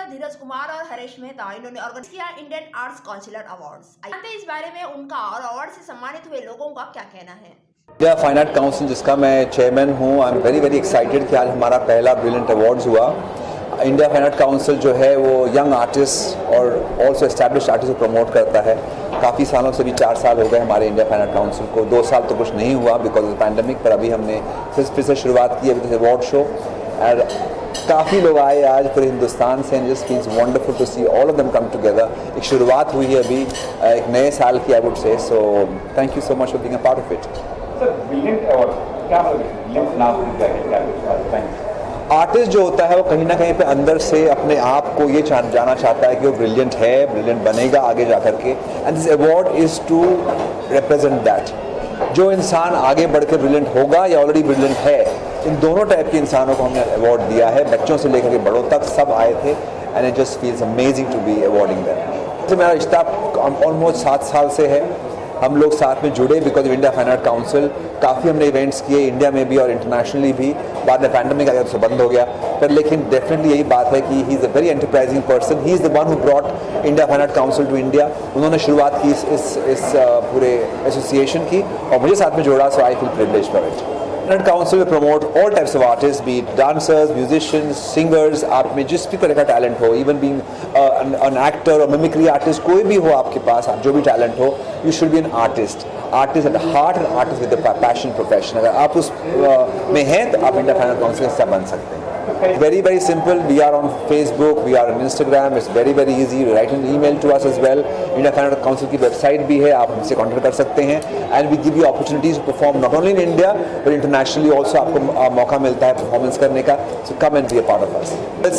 धीरज कुमार और हरीश मेहता इन्होंने ऑर्गेनाइज किया इंडियन आर्ट्स काउंसिलर अवार्ड्स। जानते हैं इस बारे में उनका और अवार्ड से सम्मानित हुए लोगों का क्या कहना है। इंडिया फाइन आर्ट काउंसिल जिसका मैं चेयरमैन हूँ, आई एम वेरी एक्साइटेड कि आज हमारा पहला ब्रिलियंट अवार्ड्स हुआ। इंडिया फाइन आर्ट काउंसिल जो है वो यंग आर्टिस्ट और ऑल्सो एस्टैब्लिश्ड आर्टिस्ट को प्रमोट करता है। काफ़ी सालों से भी 4 साल हो गए हमारे इंडिया फाइन आर्ट काउंसिल को। 2 साल तो कुछ नहीं हुआ बिकॉज ऑफ पैंडमिक, पर अभी हमने फिर से शुरुआत की है विद अवार्ड शो। और काफ़ी लोग आए आज पूरे हिंदुस्तान से, just feels wonderful to see all of them come together. एक शुरुआत हुई है अभी एक नए साल की, I would say. So thank you so much for being a part of it. Sir, brilliant award क्या मतलब नाम क्या आर्टिस्ट जो होता है वो कहीं ना कहीं पे अंदर से अपने आप को ये जाना चाहता है कि वो ब्रिलियंट है, ब्रिलियंट बनेगा आगे जा कर के। And this award is to represent that. जो इंसान आगे बढ़ के ब्रिलियंट होगा या ऑलरेडी ब्रिलियंट है, इन दोनों टाइप के इंसानों को हमने अवार्ड दिया है। बच्चों से लेकर के बड़ों तक सब आए थे and it just feels amazing to be awarding them. तो मेरा रिश्ता ऑलमोस्ट 7 साल से है। हम लोग साथ में जुड़े because of India fine art council. काफ़ी हमने इवेंट्स किए इंडिया में भी और इंटरनेशनली भी। बाद में पैंडमिक आ गया तो बंद हो गया, पर लेकिन डेफिनेटली यही बात है कि he is a very enterprising person. He is the one who brought India fine art council to India. उन्होंने शुरुआत की इस पूरे एसोसिएशन की और मुझे साथ में जोड़ा। So I feel privileged for it. Indian council में promote all types of artist, be it dancers, musicians, singers. आप में जिस भी तरह का टैलेंट हो, इवन बीइंग एन एक्टर और मिमिक्री आर्टिस्ट, कोई भी हो आपके पास, आप जो भी टैलेंट हो, you should be an artist at heart and artist with passion profession. अगर आप उस में हैं तो आप इंडिया फाइन आर्ट काउंसिल से बन सकते हैं। Very simple. We are on Facebook, we are on Instagram. It's very easy. Write an email to us as well. India Fine Art Council की वेबसाइट भी है, आप हमसे कॉन्टेक्ट कर सकते हैं। And we give you opportunities to perform not only in India but internationally also। आपको मौका मिलता है परफॉर्मेंस करने का। So come and be a part of us।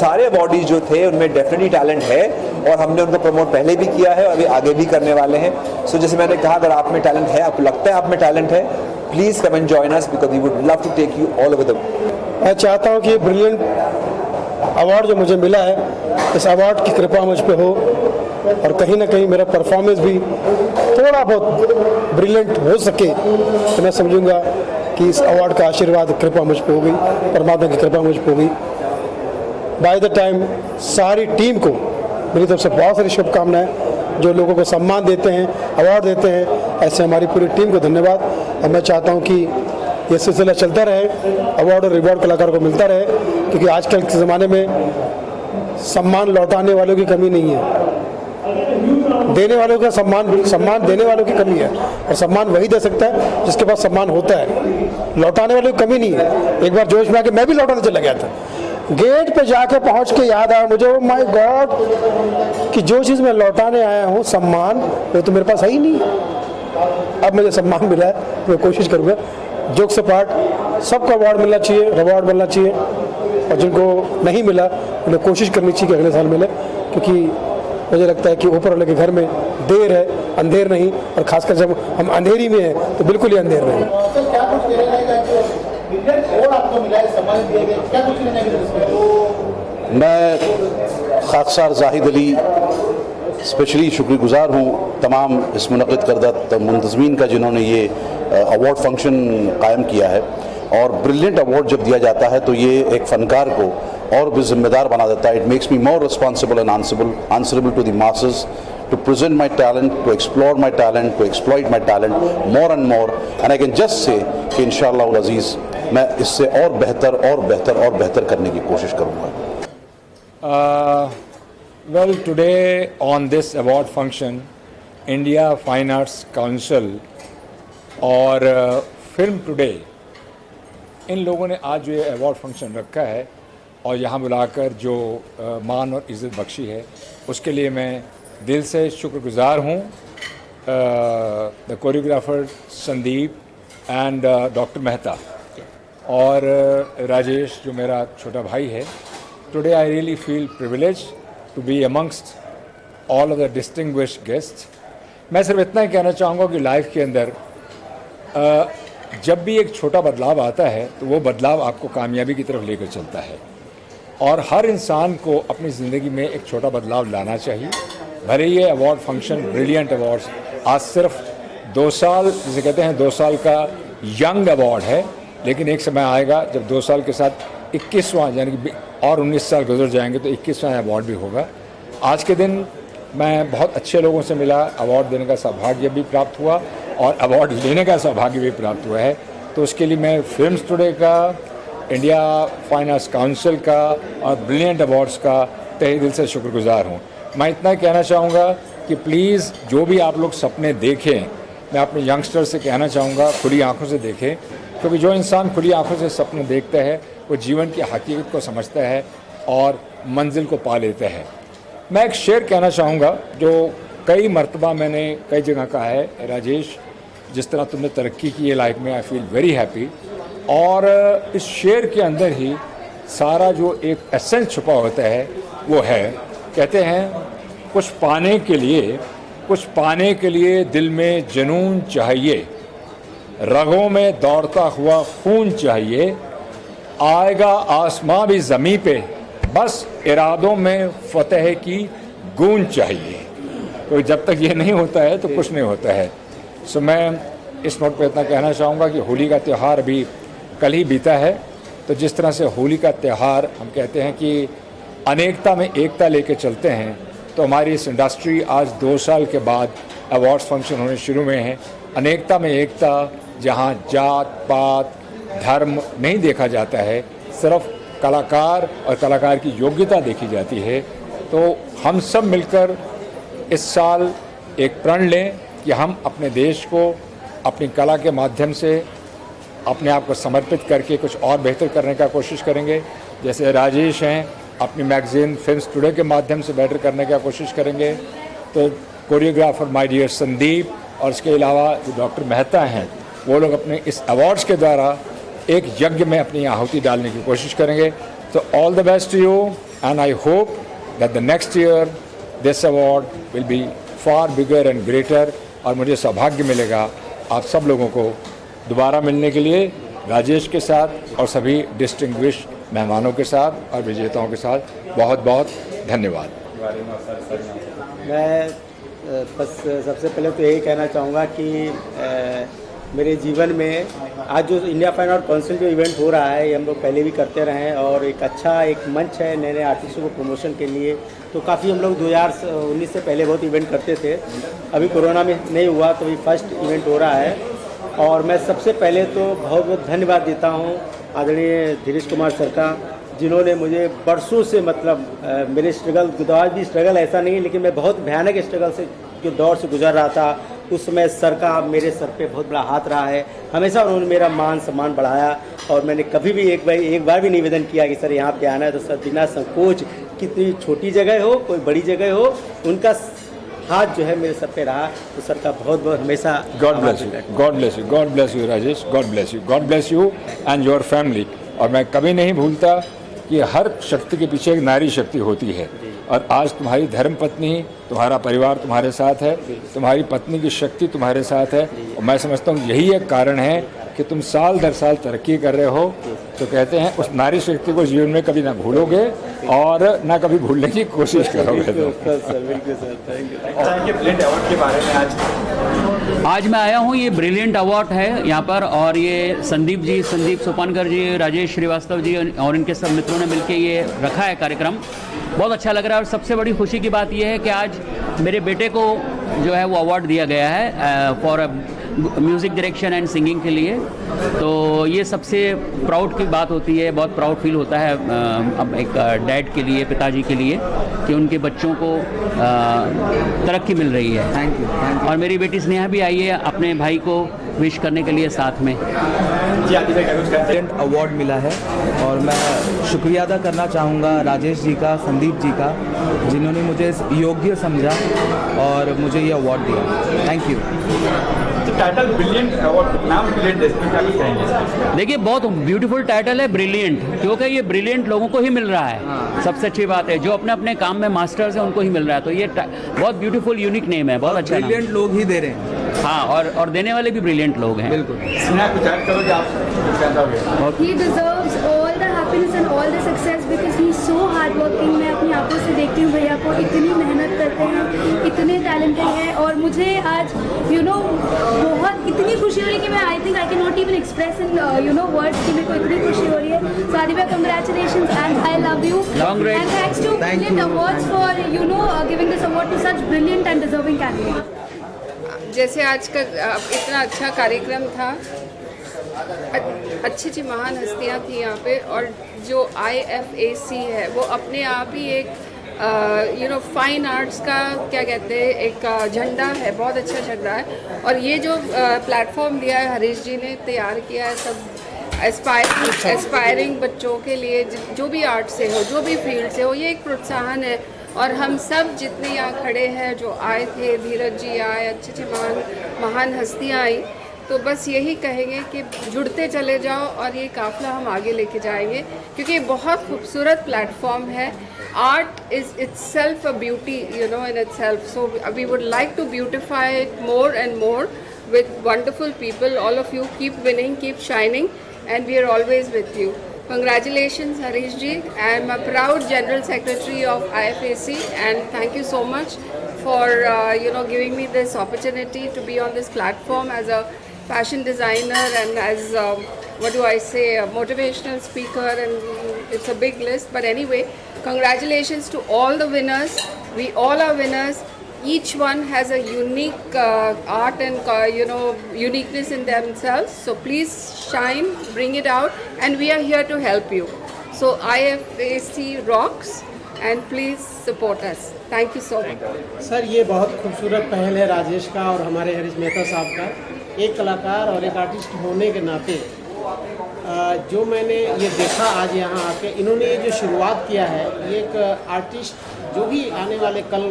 सारे अवार्डीज जो थे उनमें डेफिनेटली टैलेंट है और हमने उनको प्रमोट पहले भी किया है और अभी आगे भी करने वाले हैं। सो जैसे मैंने कहा, अगर आप में टैलेंट है, आपको लगता है आप में टैलेंट है, please come and join us because we would love to take you all over the. मैं चाहता हूँ कि ये ब्रिलियंट अवार्ड जो मुझे मिला है, इस अवार्ड की कृपा मुझ पे हो और कहीं ना कहीं मेरा परफॉर्मेंस भी थोड़ा बहुत ब्रिलियंट हो सके तो मैं समझूंगा कि इस अवार्ड का आशीर्वाद, कृपा मुझ पे हो गई, परमात्मा की कृपा मुझ पे हो गई। बाय द टाइम सारी टीम को मेरी तरफ से बहुत सारी शुभकामनाएं। जो लोगों को सम्मान देते हैं, अवार्ड देते हैं, ऐसे हमारी पूरी टीम को धन्यवाद। और मैं चाहता हूँ कि ये सिलसिला चलता रहे, अवार्ड और रिवॉर्ड कलाकारों को मिलता रहे, क्योंकि आजकल के ज़माने में सम्मान लौटाने वालों की कमी नहीं है, देने वालों का सम्मान देने वालों की कमी है। और सम्मान वही दे सकता है जिसके पास सम्मान होता है, लौटाने वालों की कमी नहीं है। एक बार जोश में आके मैं भी लौटाने चला गया था, गेट पे जाके पहुंच के याद आया मुझे, माय गॉड, कि जो चीज़ मैं लौटाने आया हूँ, सम्मान, वो तो मेरे पास है ही नहीं। अब मुझे सम्मान मिला है, मैं कोशिश करूँगा जोक से पार्ट सबको अवार्ड मिलना चाहिए, रिवॉर्ड मिलना चाहिए, और जिनको नहीं मिला उन्हें कोशिश करनी चाहिए कि अगले साल मिले। क्योंकि मुझे लगता है कि ऊपर वाले के घर में देर है, अंधेर नहीं। और खासकर जब हम अंधेरी में हैं तो बिल्कुल ही अंधेर नहीं। मैं खाकसार जाहिद अली स्पेशली शुक्रगुजार हूँ तमाम इस मुनक़िद करदा मुंतज़मीन का, जिन्होंने ये अवार्ड फंक्शन कायम किया है। और ब्रिलियंट अवार्ड जब दिया जाता है तो ये एक फ़नकार को और भी ज़िम्मेदार बना देता है। It makes me more responsible and answerable to the masses, to present my talent, to explore my talent, to exploit my talent more and more, and I can just say कि इंशाअल्लाह उल अज़ीज़ मैं इससे और बेहतर करने की कोशिश करूँगा। Well, today on this award function, India Fine Arts Council और फिल्म टुडे, इन लोगों ने आज जो ये अवार्ड फंक्शन रखा है और यहाँ बुलाकर जो मान और इज़्ज़त बख्शी है, उसके लिए मैं दिल से शुक्रगुजार हूँ। The choreographer Sandeep and doctor Mehta और राजेश जो मेरा छोटा भाई है। Today I really feel privilege to be amongst all of the distinguished guest. मैं सिर्फ इतना ही कहना चाहूँगा कि लाइफ के अंदर जब भी एक छोटा बदलाव आता है तो वो बदलाव आपको कामयाबी की तरफ लेकर चलता है, और हर इंसान को अपनी ज़िंदगी में एक छोटा बदलाव लाना चाहिए। भले ये अवार्ड फंक्शन ब्रिलियंट अवार्ड्स आज सिर्फ 2 साल, जिसे कहते हैं 2 साल का यंग अवार्ड है, लेकिन एक समय आएगा जब 2 साल के साथ 21वां यानी कि और 19 साल गुजर जाएंगे तो 21वां अवार्ड भी होगा। आज के दिन मैं बहुत अच्छे लोगों से मिला, अवार्ड देने का सौभाग्य भी प्राप्त हुआ और अवार्ड लेने का सौभाग्य भी प्राप्त हुआ है। तो उसके लिए मैं फिल्म्स टुडे का, इंडिया फाइन आर्ट्स काउंसिल का और ब्रिलियंट अवार्ड्स का तहे दिल से शुक्रगुजार हूँ। मैं इतना कहना चाहूँगा कि प्लीज़ जो भी आप लोग सपने देखें, मैं अपने यंगस्टर से कहना चाहूँगा खुली आंखों से देखें, क्योंकि जो इंसान खुली आंखों से सपने देखता है वो जीवन की हकीकत को समझता है और मंजिल को पा लेता है। मैं एक शेर कहना चाहूँगा जो कई मर्तबा मैंने कई जगह कहा है, राजेश जिस तरह तुमने तरक्की की है लाइफ में, आई फील वेरी हैप्पी। और इस शेर के अंदर ही सारा जो एक एसेंस छुपा होता है वो है, कहते हैं कुछ पाने के लिए दिल में जुनून चाहिए, रगों में दौड़ता हुआ खून चाहिए, आएगा आसमां भी ज़मीं पे, बस इरादों में फतेह की गूंज चाहिए। तो जब तक ये नहीं होता है तो कुछ नहीं होता है। सो मैं इस नोट पे इतना कहना चाहूँगा कि होली का त्यौहार अभी कल ही बीता है, तो जिस तरह से होली का त्यौहार हम कहते हैं कि अनेकता में एकता लेके चलते हैं, तो हमारी इस इंडस्ट्री आज 2 साल के बाद अवार्ड्स फंक्शन होने शुरू हुए हैं। अनेकता में एकता, जहाँ जात पात धर्म नहीं देखा जाता है, सिर्फ कलाकार और कलाकार की योग्यता देखी जाती है। तो हम सब मिलकर इस साल एक प्रण लें कि हम अपने देश को अपनी कला के माध्यम से अपने आप को समर्पित करके कुछ और बेहतर करने का कोशिश करेंगे। जैसे राजेश हैं, अपनी मैगज़ीन फिल्म्स टुडे के माध्यम से बेटर करने का कोशिश करेंगे। तो कोरियोग्राफर माय डियर संदीप और इसके अलावा जो डॉक्टर मेहता हैं, वो लोग अपने इस अवार्ड्स के द्वारा एक यज्ञ में अपनी आहुति डालने की कोशिश करेंगे। तो all the best to you and I hope that the next year this award will be far bigger and greater. और मुझे सौभाग्य मिलेगा आप सब लोगों को दोबारा मिलने के लिए, राजेश के साथ और सभी डिस्टिंग्विश मेहमानों के साथ और विजेताओं के साथ। बहुत बहुत धन्यवाद। मैं बस सबसे पहले तो यही कहना चाहूँगा कि मेरे जीवन में आज जो इंडिया फाइन आर्ट काउंसिल जो इवेंट हो रहा है, ये हम लोग पहले भी करते रहे हैं और एक अच्छा एक मंच है नए नए आर्टिस्टों को प्रमोशन के लिए। तो काफ़ी हम लोग 2019 से पहले बहुत इवेंट करते थे, अभी कोरोना में नहीं हुआ, तो अभी फर्स्ट इवेंट हो रहा है। और मैं सबसे पहले तो बहुत बहुत धन्यवाद देता हूँ आदरणीय धीरेश कुमार सर का, जिन्होंने मुझे बरसों से मतलब मेरे स्ट्रगल, आज भी स्ट्रगल ऐसा नहीं है, लेकिन मैं बहुत भयानक स्ट्रगल से जो दौर से गुजर रहा था, उस समय सर का मेरे सर पे बहुत बड़ा हाथ रहा है। हमेशा उन्होंने मेरा मान सम्मान बढ़ाया और मैंने कभी भी एक बार भी निवेदन किया कि सर यहाँ पे आना है तो सर बिना संकोच, कितनी छोटी जगह हो कोई बड़ी जगह हो, उनका हाथ जो है मेरे सर पे रहा। तो सर का बहुत बहुत हमेशा God bless you, God bless you, God bless you Rajesh, God bless you, God bless you and your family. और मैं कभी नहीं भूलता कि हर शक्ति के पीछे एक नारी शक्ति होती है, और आज तुम्हारी धर्म पत्नी, तुम्हारा परिवार तुम्हारे साथ है, तुम्हारी पत्नी की शक्ति तुम्हारे साथ है। और मैं समझता हूँ यही एक कारण है कि तुम साल दर साल तरक्की कर रहे हो। तो कहते हैं उस नारी शक्ति को जीवन में कभी ना भूलोगे और ना कभी भूलने की कोशिश करोगे। आज मैं आया हूँ, ये ब्रिलियंट अवार्ड है यहाँ पर, और ये संदीप सोपानकर जी, राजेश श्रीवास्तव जी और इनके सब मित्रों ने मिलकर ये रखा है कार्यक्रम। बहुत अच्छा लग रहा है और सबसे बड़ी खुशी की बात यह है कि आज मेरे बेटे को जो है वो अवार्ड दिया गया है for music direction and singing के लिए। तो ये सबसे प्राउड की बात होती है, बहुत प्राउड फील होता है अब एक डैड के लिए, पिताजी के लिए, कि उनके बच्चों को तरक्की मिल रही है। Thank you. और मेरी बेटी स्नेहा भी आई है अपने भाई को विश करने के लिए साथ में। अवार्ड मिला है और मैं शुक्रिया अदा करना चाहूँगा राजेश जी का, संदीप जी का, जिन्होंने मुझे योग्य समझा और मुझे ये अवार्ड दिया। Thank you. Title brilliant award, नाम ब्रिलियंट, इसमें क्या कहेंगे? देखिए बहुत ब्यूटीफुल टाइटल है ब्रिलियंट, क्योंकि ये ब्रिलियंट लोगों को ही मिल रहा है। सबसे अच्छी बात है जो अपने अपने काम में मास्टर्स हैं उनको ही मिल रहा है। तो ये बहुत ब्यूटीफुल यूनिक नेम है, बहुत अच्छा। ब्रिलियंट लोग ही दे रहे हैं। हाँ, और देने वाले भी ब्रिलियंट लोग हैं। बिल्कुल। He deserves all the happiness and all the success because he is so hardworking. मैं अपनी आंखों से देखती हूँ भैया को, इतनी मेहनत करते हैं, इतने टैलेंटेड हैं, और मुझे आज बहुत इतनी खुशी हो रही है कि मैं I think I can not even express in words कि मेरे को इतनी खुशी हो रही है। सादी भाई, congratulations and I love you and thanks to brilliant awards for giving this award to such brilliant and deserving candidate. जैसे आज का इतना अच्छा कार्यक्रम था, अच्छी अच्छी महान हस्तियाँ थी यहाँ पे, और जो IFAC है वो अपने आप ही एक फाइन आर्ट्स का क्या कहते हैं एक झंडा है, बहुत अच्छा झंडा है। और ये जो प्लेटफॉर्म दिया है हरीश जी ने तैयार किया है सब एस्पायरिंग बच्चों के लिए, जो भी आर्ट से हो, जो भी फील्ड से हो, ये एक प्रोत्साहन है। और हम सब जितने यहाँ खड़े हैं, जो आए थे, धीरज जी आए, अच्छे अच्छे महान हस्तियाँ आई, तो बस यही कहेंगे कि जुड़ते चले जाओ और ये काफ़िला हम आगे लेके जाएंगे, क्योंकि ये बहुत खूबसूरत प्लेटफॉर्म है। Art is itself a beauty, in itself. So we would like to beautify it more and more with wonderful people. All of you keep winning, keep shining, and we are always with you. Congratulations, Harish ji. I am a proud General Secretary of IFAC, and thank you so much for giving me this opportunity to be on this platform as a fashion designer and as a motivational speaker, and it's a big list. But anyway, congratulations to all the winners. We all are winners. Each one has a unique art and uniqueness in themselves. So please shine, bring it out, and we are here to help you. So IFAC rocks, and please support us. Thank you so much. Sir, ये बहुत खूबसूरत पहल है राजेश का और हमारे हरीश मेहता साहब का। एक कलाकार और एक आर्टिस्ट होने के नाते जो मैंने ये देखा आज यहाँ आके, इन्होंने ये जो शुरुआत किया है, ये एक आर्टिस्ट जो भी आने वाले कल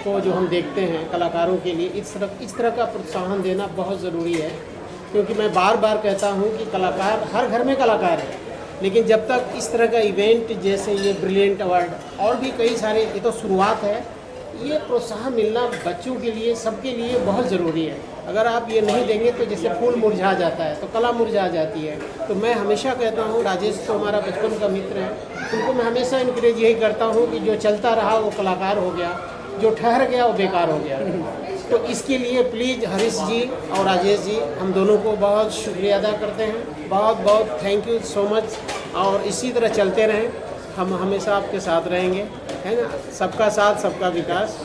को जो हम देखते हैं कलाकारों के लिए इस तरह का प्रोत्साहन देना बहुत ज़रूरी है। क्योंकि मैं बार बार कहता हूँ कि कलाकार हर घर में कलाकार है, लेकिन जब तक इस तरह का इवेंट जैसे ये ब्रिलियंट अवार्ड और भी कई सारे, ये तो शुरुआत है, ये प्रोत्साहन मिलना बच्चों के लिए, सबके लिए बहुत ज़रूरी है। अगर आप ये नहीं देंगे तो जैसे फूल मुरझा जाता है तो कला मुरझा जाती है। तो मैं हमेशा कहता हूँ, राजेश तो हमारा बचपन का मित्र है, उनको मैं हमेशा इनकरेज यही करता हूँ कि जो चलता रहा वो कलाकार हो गया, जो ठहर गया वो बेकार हो गया। तो इसके लिए प्लीज़ हरीश जी और राजेश जी, हम दोनों को बहुत शुक्रिया अदा करते हैं। बहुत बहुत थैंक यू सो मच, और इसी तरह चलते रहें, हम हमेशा आपके साथ रहेंगे, है ना। सबका साथ सबका विकास।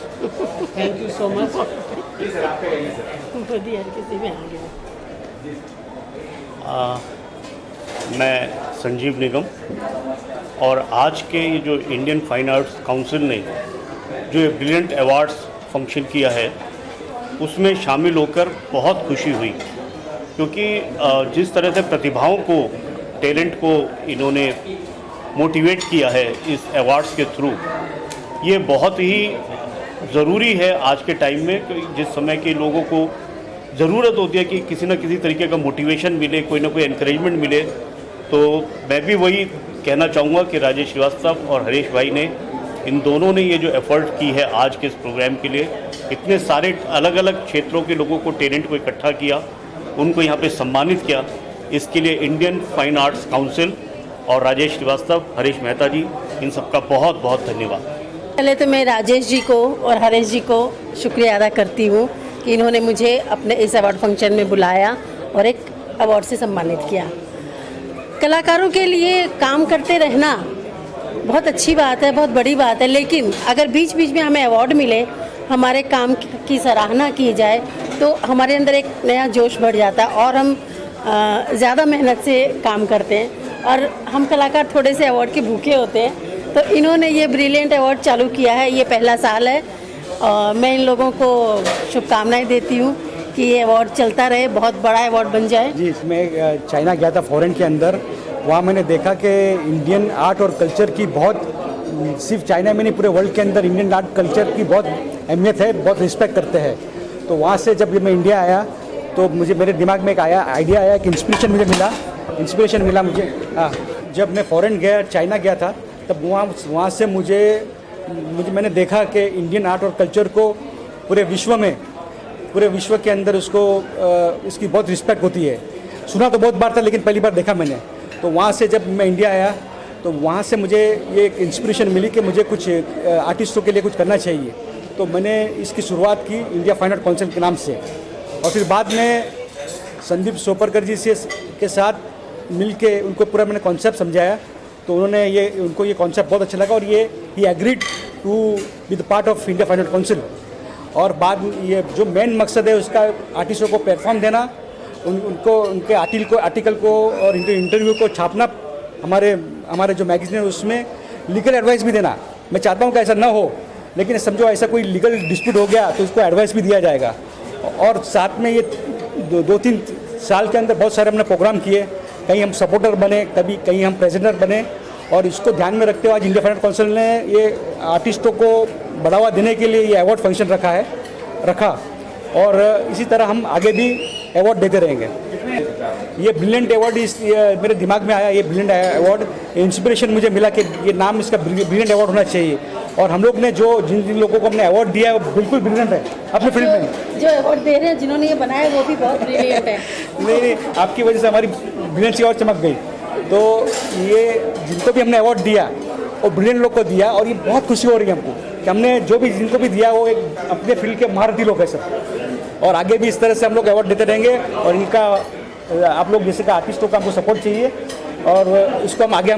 Thank you so much. मैं संजीव निगम, और आज के ये जो इंडियन फाइन आर्ट्स काउंसिल ने जो ये ब्रिलियंट अवार्ड्स फंक्शन किया है, उसमें शामिल होकर बहुत खुशी हुई, क्योंकि जिस तरह से प्रतिभाओं को, टैलेंट को इन्होंने मोटिवेट किया है इस अवार्ड्स के थ्रू, ये बहुत ही ज़रूरी है आज के टाइम में। जिस समय के लोगों को ज़रूरत होती है कि किसी न किसी तरीके का मोटिवेशन मिले, कोई ना कोई एनकरेजमेंट मिले, तो मैं भी वही कहना चाहूँगा कि राजेश श्रीवास्तव और हरीश भाई ने, इन दोनों ने ये जो एफ़र्ट की है आज के इस प्रोग्राम के लिए, इतने सारे अलग अलग क्षेत्रों के लोगों को, टैलेंट को इकट्ठा किया, उनको यहाँ पे सम्मानित किया, इसके लिए इंडियन फाइन आर्ट्स काउंसिल और राजेश श्रीवास्तव, हरीश मेहता जी, इन सबका बहुत बहुत धन्यवाद। पहले तो मैं राजेश जी को और हरीश जी को शुक्रिया अदा करती हूँ कि इन्होंने मुझे अपने इस अवार्ड फंक्शन में बुलाया और एक अवार्ड से सम्मानित किया। कलाकारों के लिए काम करते रहना बहुत अच्छी बात है, बहुत बड़ी बात है, लेकिन अगर बीच बीच में हमें अवार्ड मिले, हमारे काम की सराहना की जाए, तो हमारे अंदर एक नया जोश बढ़ जाता है और हम ज़्यादा मेहनत से काम करते हैं। और हम कलाकार थोड़े से अवार्ड के भूखे होते हैं, तो इन्होंने ये ब्रिलियंट अवार्ड चालू किया है, ये पहला साल है, और मैं इन लोगों को शुभकामनाएं देती हूँ कि ये अवार्ड चलता रहे, बहुत बड़ा अवार्ड बन जाए। जी, मैं चाइना गया था फॉरेन के अंदर, वहाँ मैंने देखा कि इंडियन आर्ट और कल्चर की बहुत, सिर्फ चाइना में नहीं पूरे वर्ल्ड के अंदर इंडियन आर्ट कल्चर की बहुत अहमियत है, बहुत रिस्पेक्ट करते हैं। तो वहाँ से जब मैं इंडिया आया तो मुझे, मेरे दिमाग में एक आइडिया आया कि इंस्पिरेशन मिला मुझे। हाँ, जब मैं फॉरेन गया, चाइना गया था, तब वहाँ से मैंने देखा कि इंडियन आर्ट और कल्चर को पूरे विश्व के अंदर इसकी बहुत रिस्पेक्ट होती है। सुना तो बहुत बार था, लेकिन पहली बार देखा मैंने। तो वहाँ से जब मैं इंडिया आया तो वहाँ से मुझे ये एक इंस्पिरेशन मिली कि मुझे कुछ आर्टिस्टों के लिए कुछ करना चाहिए। तो मैंने इसकी शुरुआत की इंडिया फाइन आर्ट काउंसिल के नाम से, और फिर बाद में संदीप सोपरकर जी से के साथ मिल के उनको पूरा मैंने कॉन्सेप्ट समझाया, तो उनको ये कॉन्सेप्ट बहुत अच्छा लगा और ये ही agreed to be the part of India fine art council. और बाद ये जो मेन मकसद है उसका आर्टिस्टों को प्लेटफॉर्म देना, उनको उनके आर्टिकल को और इंटरव्यू को छापना, हमारे जो मैगजीन है उसमें लीगल एडवाइस भी देना। मैं चाहता हूँ कि ऐसा ना हो, लेकिन समझो ऐसा कोई लीगल डिस्प्यूट हो गया तो उसको एडवाइस भी दिया जाएगा। और साथ में ये 2-3 साल के अंदर बहुत सारे हमने प्रोग्राम किए, कहीं हम सपोर्टर बने, कहीं हम प्रेजेंटर बने, और इसको ध्यान में रखते हुए आज इंडिया फाइन आर्ट काउंसिल ने ये आर्टिस्टों को बढ़ावा देने के लिए ये अवार्ड फंक्शन रखा और इसी तरह हम आगे भी अवार्ड देते रहेंगे। ये ब्रिलियंट अवार्ड मेरे दिमाग में आया, ये ब्रिलियंट अवार्ड इंस्पिरेशन मुझे मिला कि ये नाम इसका ब्रिलियंट अवार्ड होना चाहिए। और हम लोग ने जिन लोगों को हमने अवार्ड दिया है वो बिल्कुल ब्रिलियंट है अपने फील्ड में। जो अवार्ड दे रहे हैं, जिन्होंने ये बनाया वो भी बहुत ब्रिलियंट है। नहीं, आपकी वजह से हमारी ब्रिलियंसी और चमक गई। तो ये जिनको भी हमने अवार्ड दिया और ब्रिलियंट लोग को दिया, और ये बहुत खुशी हो रही है हमको कि हमने जिनको भी दिया वो एक अपने फील्ड के महारथी लोग हैं सब। और आगे भी इस तरह से हम लोग अवार्ड देते रहेंगे, और इनका आप लोग जैसे का आर्टिस्टों का हमको सपोर्ट चाहिए, और इसको हम आगे